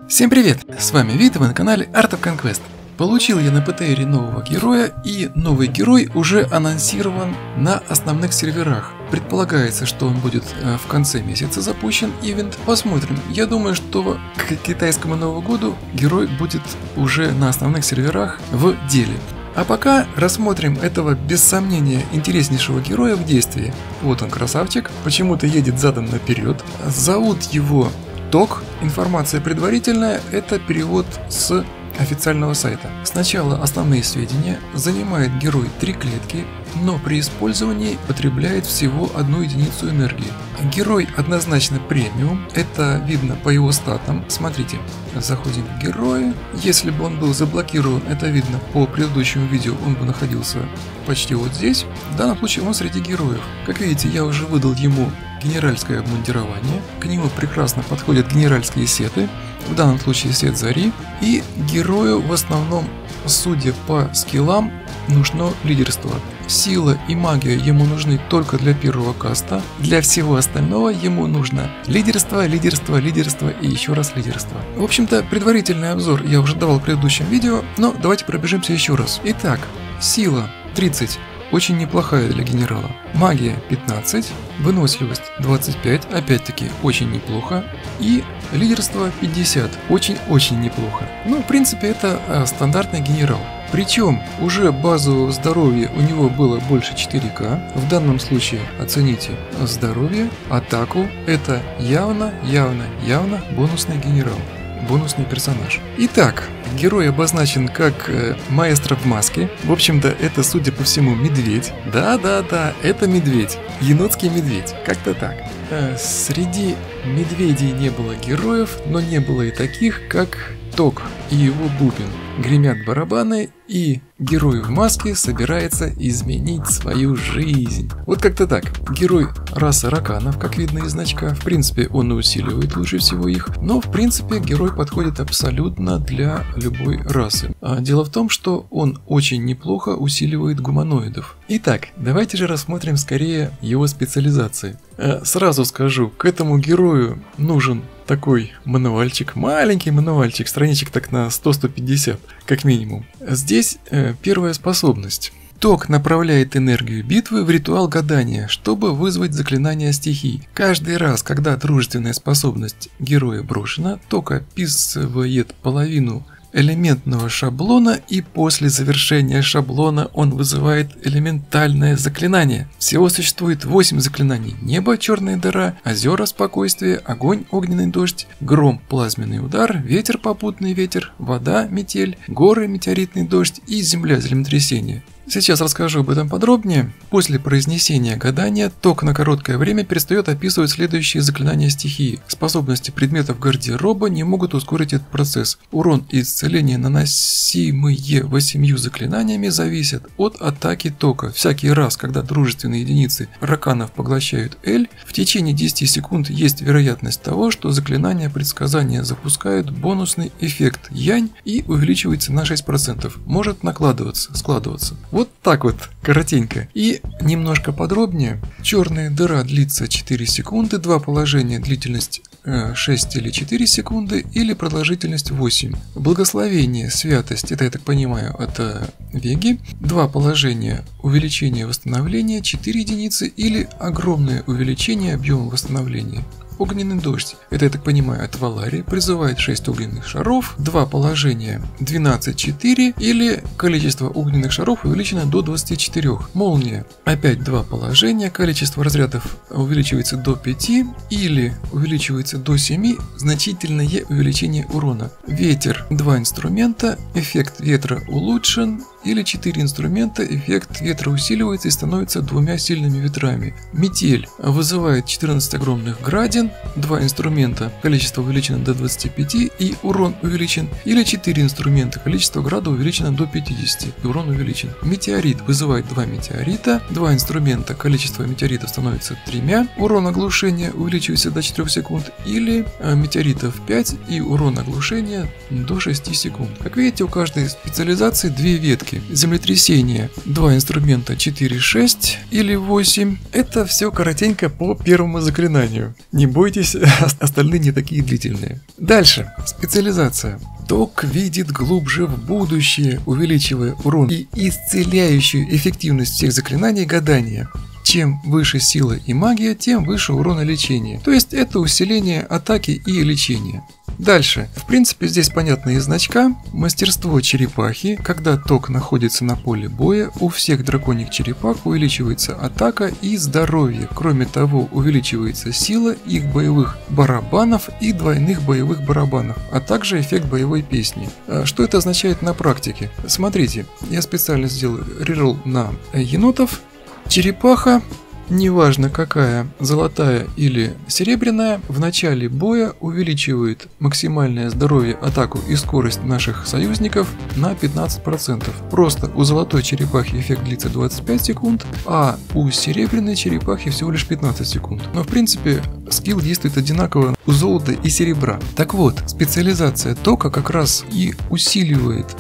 Всем привет! С вами Вит, вы на канале Art of Conquest. Получил я на ПТРе нового героя, и новый герой уже анонсирован на основных серверах. Предполагается, что он будет в конце месяца запущен ивент. Посмотрим. Я думаю, что к китайскому Новому году герой будет уже на основных серверах в деле. А пока рассмотрим этого без сомнения интереснейшего героя в действии. Вот он, красавчик, почему-то едет задом наперед. Зовут его Ток. Информация предварительная, это перевод с официального сайта. Сначала основные сведения. Занимает герой 3 клетки, но при использовании потребляет всего 1 единицу энергии. Герой однозначно премиум, это видно по его статам. Смотрите, заходим в героя. Если бы он был заблокирован, это видно по предыдущему видео, он бы находился почти вот здесь. В данном случае он среди героев. Как видите, я уже выдал ему генеральское обмундирование. К нему прекрасно подходят генеральские сеты. В данном случае сет Зари. И герою в основном, судя по скиллам, нужно лидерство. Сила и магия ему нужны только для первого каста. Для всего остального ему нужно лидерство, лидерство, лидерство и еще раз лидерство. В общем-то, предварительный обзор я уже давал в предыдущем видео, но давайте пробежимся еще раз. Итак, сила 30. Очень неплохая для генерала. Магия 15, выносливость 25, опять-таки очень неплохо. И лидерство 50, очень-очень неплохо. Ну, в принципе, это стандартный генерал. Причем уже базового здоровья у него было больше 4К. В данном случае оцените здоровье, атаку. Это явно бонусный генерал. Бонусный персонаж. Итак, герой обозначен как маэстро в маске. В общем-то, это, судя по всему, медведь. Да, это медведь. Енотский медведь. Как-то так. Среди медведей не было героев, но не было и таких, как Ток и его бубен. Гремят барабаны, и герой в маске собирается изменить свою жизнь. Вот как-то так. Герой расы раканов, как видно из значка. В принципе, он и усиливает лучше всего их. Но, в принципе, герой подходит абсолютно для любой расы. Дело в том, что он очень неплохо усиливает гуманоидов. Итак, давайте же рассмотрим скорее его специализации. Сразу скажу, к этому герою нужен такой мануальчик, маленький мануальчик, страничек так на 100-150, как минимум. Здесь первая способность. Ток направляет энергию битвы в ритуал гадания, чтобы вызвать заклинание стихий. Каждый раз, когда дружественная способность героя брошена, Ток описывает половину элементного шаблона, и после завершения шаблона он вызывает элементальное заклинание. Всего существует 8 заклинаний: небо, черная дыра, озера, спокойствие, огонь, огненный дождь, гром, плазменный удар, ветер, попутный ветер, вода, метель, горы, метеоритный дождь и земля, землетрясение. Сейчас расскажу об этом подробнее. После произнесения гадания Ток на короткое время перестает описывать следующие заклинания стихии. Способности предметов гардероба не могут ускорить этот процесс. Урон и исцеление, наносимые 8 заклинаниями, зависят от атаки Тока. Всякий раз, когда дружественные единицы раканов поглощают L, в течение 10 секунд есть вероятность того, что заклинания предсказания запускают бонусный эффект Янь и увеличивается на 6%. Может складываться. Вот так вот, коротенько. И немножко подробнее. Черная дыра длится 4 секунды, 2 положения, длительность 6 или 4 секунды, или продолжительность 8. Благословение, святость, это, я так понимаю, от Веги. 2 положения, увеличение восстановления 4 единицы, или огромное увеличение объема восстановления. Огненный дождь, это, я так понимаю, от Валари, призывает 6 огненных шаров, 2 положения 12-4, или количество огненных шаров увеличено до 24. Молния, опять 2 положения, количество разрядов увеличивается до 5, или увеличивается до 7, значительное увеличение урона. Ветер, 2 инструмента, эффект ветра улучшен, или 4 инструмента, эффект ветра усиливается и становится 2 сильными ветрами. Метель вызывает 14 огромных градин, 2 инструмента, количество увеличено до 25 и урон увеличен, или 4 инструмента, количество града увеличено до 50 и урон увеличен. Метеорит вызывает 2 метеорита, 2 инструмента, количество метеоритов становится 3, урон оглушения увеличивается до 4 секунд, или метеоритов 5 и урон оглушения до 6 секунд. Как видите, у каждой специализации 2 ветки. Смотрите, землетрясение, 2 инструмента 4, 6 или 8. Это все коротенько по первому заклинанию. Не бойтесь, остальные не такие длительные. Дальше, специализация. Ток видит глубже в будущее, увеличивая урон и исцеляющую эффективность всех заклинаний гадания. Чем выше сила и магия, тем выше урон и лечение. То есть это усиление атаки и лечения. Дальше. В принципе, здесь понятно из значка. Мастерство черепахи. Когда ток находится на поле боя, у всех драконьих черепах увеличивается атака и здоровье. Кроме того, увеличивается сила их боевых барабанов и двойных боевых барабанов, а также эффект боевой песни. Что это означает на практике? Смотрите, я специально сделал реролл на енотов. Черепаха, неважно какая, золотая или серебряная, в начале боя увеличивает максимальное здоровье, атаку и скорость наших союзников на 15%. Просто у золотой черепахи эффект длится 25 секунд, а у серебряной черепахи всего лишь 15 секунд. Но в принципе скилл действует одинаково у золота и серебра. Так вот, специализация тока как раз и усиливает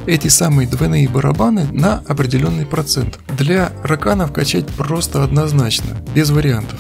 эти самые двойные барабаны на определенный процент. Для раканов качать просто однозначно, без вариантов.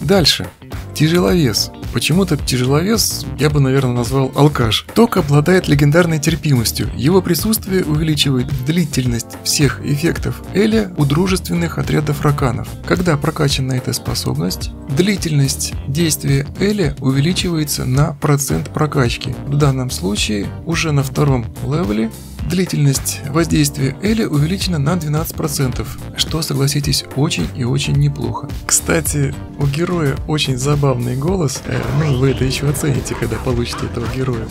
Дальше. Тяжеловес. Почему-то тяжеловес я бы, наверное, назвал алкаш. Ток обладает легендарной терпимостью. Его присутствие увеличивает длительность всех эффектов Эля у дружественных отрядов раканов. Когда прокачана эта способность, длительность действия Эля увеличивается на процент прокачки. В данном случае уже на втором левеле длительность воздействия Эля увеличена на 12%, что, согласитесь, очень и очень неплохо. Кстати, у героя очень забавный голос, ну вы это еще оцените, когда получите этого героя.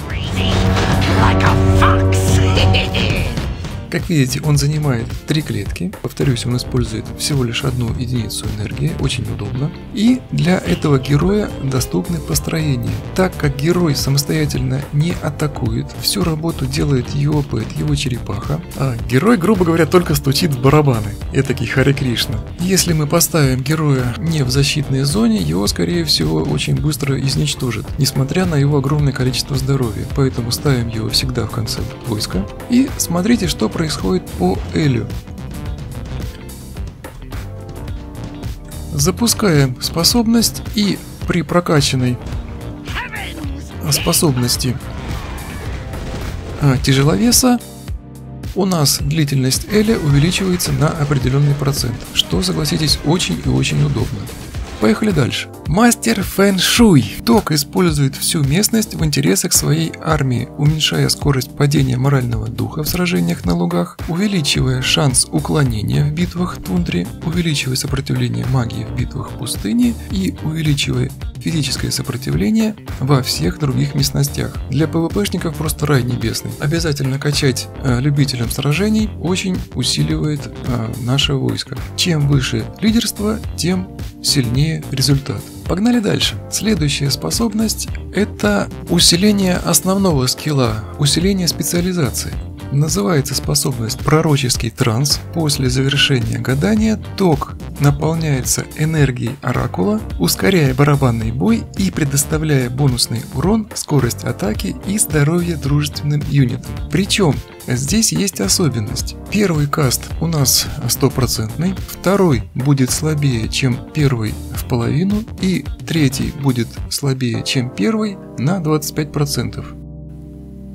Как видите, он занимает 3 клетки. Повторюсь, он использует всего лишь 1 единицу энергии, очень удобно. И для этого героя доступны построения. Так как герой самостоятельно не атакует, всю работу делает его пэт, его черепаха. А герой, грубо говоря, только стучит в барабаны. Этакий Харе Кришна. Если мы поставим героя не в защитной зоне, его, скорее всего, очень быстро изничтожит, несмотря на его огромное количество здоровья. Поэтому ставим его всегда в конце войска. И смотрите, что происходит по Элю. Запускаем способность, и при прокачанной способности тяжеловеса у нас длительность Эля увеличивается на определенный процент, что, согласитесь, очень и очень удобно. Поехали дальше. Мастер Фэн Шуй. Ток использует всю местность в интересах своей армии, уменьшая скорость падения морального духа в сражениях на лугах, увеличивая шанс уклонения в битвах в тундре, увеличивая сопротивление магии в битвах в пустыне и увеличивая физическое сопротивление во всех других местностях. Для ПВПшников просто рай небесный. Обязательно качать любителям сражений, очень усиливает наше войско. Чем выше лидерство, тем сильнее результат. Погнали дальше. Следующая способность — это усиление основного скилла, усиление специализации. Называется способность «Пророческий транс». После завершения гадания ток наполняется энергией оракула, ускоряя барабанный бой и предоставляя бонусный урон, скорость атаки и здоровье дружественным юнитам. Причем здесь есть особенность. Первый каст у нас 100%, второй будет слабее, чем первый в половину, и третий будет слабее, чем первый на 25%.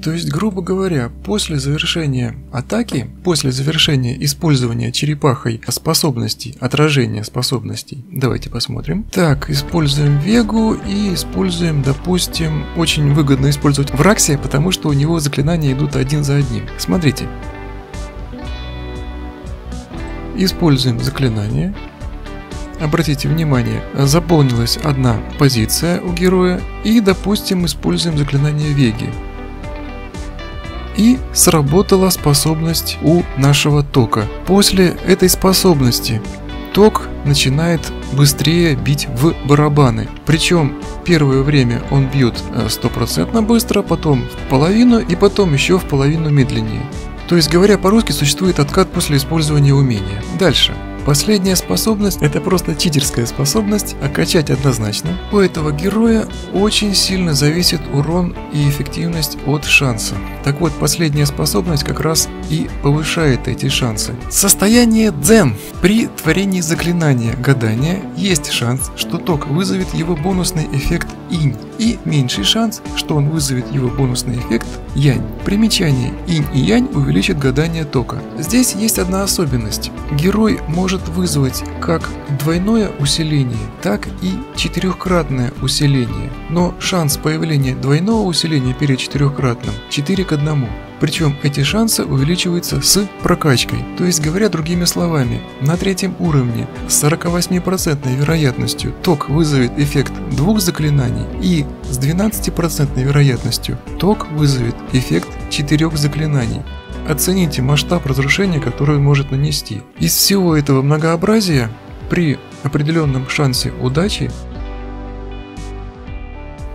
То есть, грубо говоря, после завершения атаки, после завершения использования черепахой способностей, отражения способностей, давайте посмотрим. Так, используем Вегу и используем, допустим, очень выгодно использовать Враксия, потому что у него заклинания идут один за одним. Смотрите. Используем заклинание. Обратите внимание, заполнилась одна позиция у героя, и, допустим, используем заклинание Веги. И сработала способность у нашего тока. После этой способности ток начинает быстрее бить в барабаны. Причем первое время он бьет 100% быстро, потом в половину и потом еще в половину медленнее. То есть, говоря по-русски, существует откат после использования умения. Дальше. Последняя способность — это просто читерская способность, а качать однозначно. У этого героя очень сильно зависит урон и эффективность от шанса. Так вот, последняя способность как раз и повышает эти шансы. Состояние дзен. При творении заклинания гадания есть шанс, что ток вызовет его бонусный эффект инь, и меньший шанс, что он вызовет его бонусный эффект янь. Примечание: инь и янь увеличат гадание тока. Здесь есть одна особенность. Герой может вызвать как двойное усиление, так и четырехкратное усиление, но шанс появления двойного усиления перед четырехкратным 4 к 1. Причем эти шансы увеличиваются с прокачкой. То есть, говоря другими словами, на третьем уровне с 48% вероятностью ток вызовет эффект 2 заклинаний, и с 12% вероятностью ток вызовет эффект 4 заклинаний. Оцените масштаб разрушения, который он может нанести. Из всего этого многообразия при определенном шансе удачи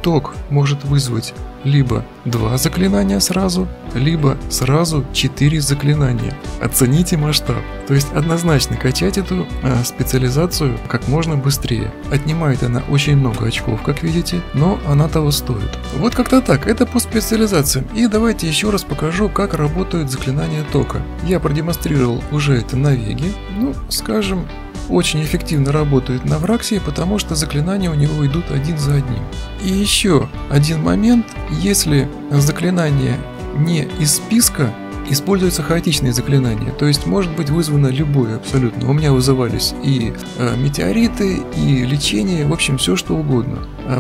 ток может вызвать либо 2 заклинания сразу, либо сразу 4 заклинания. Оцените масштаб. То есть однозначно качать эту специализацию как можно быстрее. Отнимает она очень много очков, как видите, но она того стоит. Вот как-то так, это по специализациям. И давайте еще раз покажу, как работают заклинания тока. Я продемонстрировал уже это на Веге. Ну, скажем, очень эффективно работает на Враксии, потому что заклинания у него идут один за одним. И еще один момент: если заклинание не из списка, используются хаотичные заклинания, то есть может быть вызвано любое абсолютно. У меня вызывались и метеориты, и лечение, в общем, все что угодно.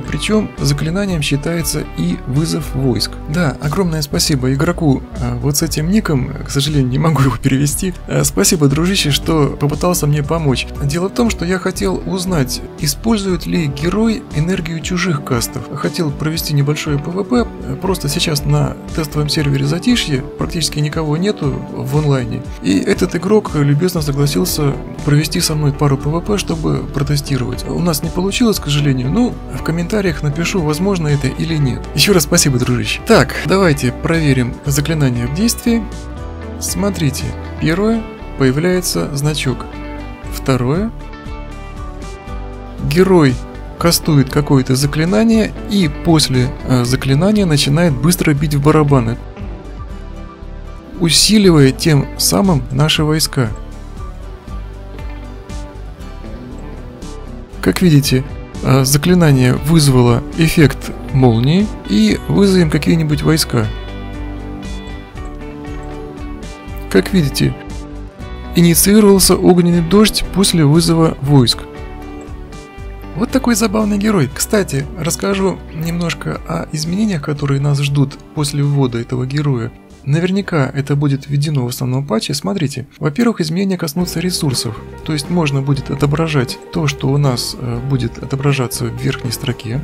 Причем заклинанием считается и вызов войск. Да, огромное спасибо игроку вот с этим ником, к сожалению, не могу его перевести. Спасибо, дружище, что попытался мне помочь. Дело в том, что я хотел узнать, использует ли герой энергию чужих кастов. Хотел провести небольшое ПВП, просто сейчас на тестовом сервере Затишье практически никого нету в онлайне. И этот игрок любезно согласился провести со мной пару ПВП, чтобы протестировать. У нас не получилось, к сожалению, но в комментариях напишу, возможно это или нет. Еще раз спасибо, дружище. Так, давайте проверим заклинание в действии. Смотрите, первое, появляется значок. Второе, герой кастует какое-то заклинание и после заклинания начинает быстро бить в барабаны, усиливая тем самым наши войска. Как видите, заклинание вызвало эффект молнии, и вызовем какие-нибудь войска. Как видите, инициировался огненный дождь после вызова войск. Вот такой забавный герой. Кстати, расскажу немножко о изменениях, которые нас ждут после ввода этого героя. Наверняка это будет введено в основном патче. Смотрите, во-первых, изменения коснутся ресурсов, то есть можно будет отображать то, что у нас будет отображаться в верхней строке.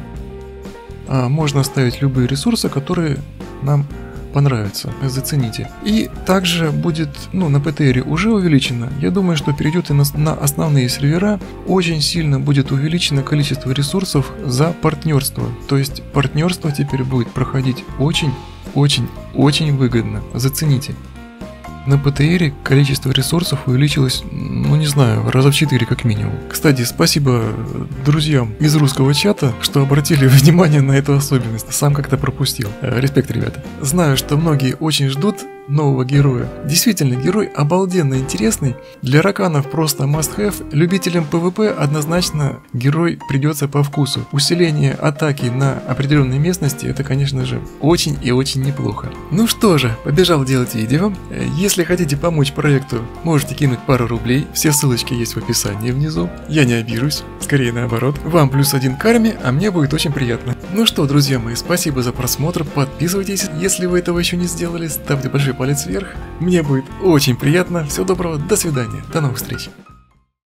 Можно ставить любые ресурсы, которые нам понравятся, зацените. И также будет, на ПТРе уже увеличено, я думаю, что перейдет и на основные сервера, очень сильно будет увеличено количество ресурсов за партнерство. То есть партнерство теперь будет проходить очень выгодно, зацените. На ПТРе количество ресурсов увеличилось, не знаю, раза в 4 как минимум. Кстати, спасибо друзьям из русского чата, что обратили внимание на эту особенность. Сам как-то пропустил. Респект, ребята. Знаю, что многие очень ждут нового героя. Действительно, герой обалденно интересный. Для раканов просто must have. Любителям PvP однозначно герой придется по вкусу. Усиление атаки на определенной местности — это, конечно же, очень и очень неплохо. Ну что же, побежал делать видео. Если хотите помочь проекту, можете кинуть пару рублей. Все ссылочки есть в описании внизу. Я не обижусь, скорее наоборот. Вам +1 карме, а мне будет очень приятно. Ну что, друзья мои, спасибо за просмотр. Подписывайтесь, если вы этого еще не сделали. Ставьте большой палец вверх. Мне будет очень приятно. Всего доброго, до свидания, до новых встреч.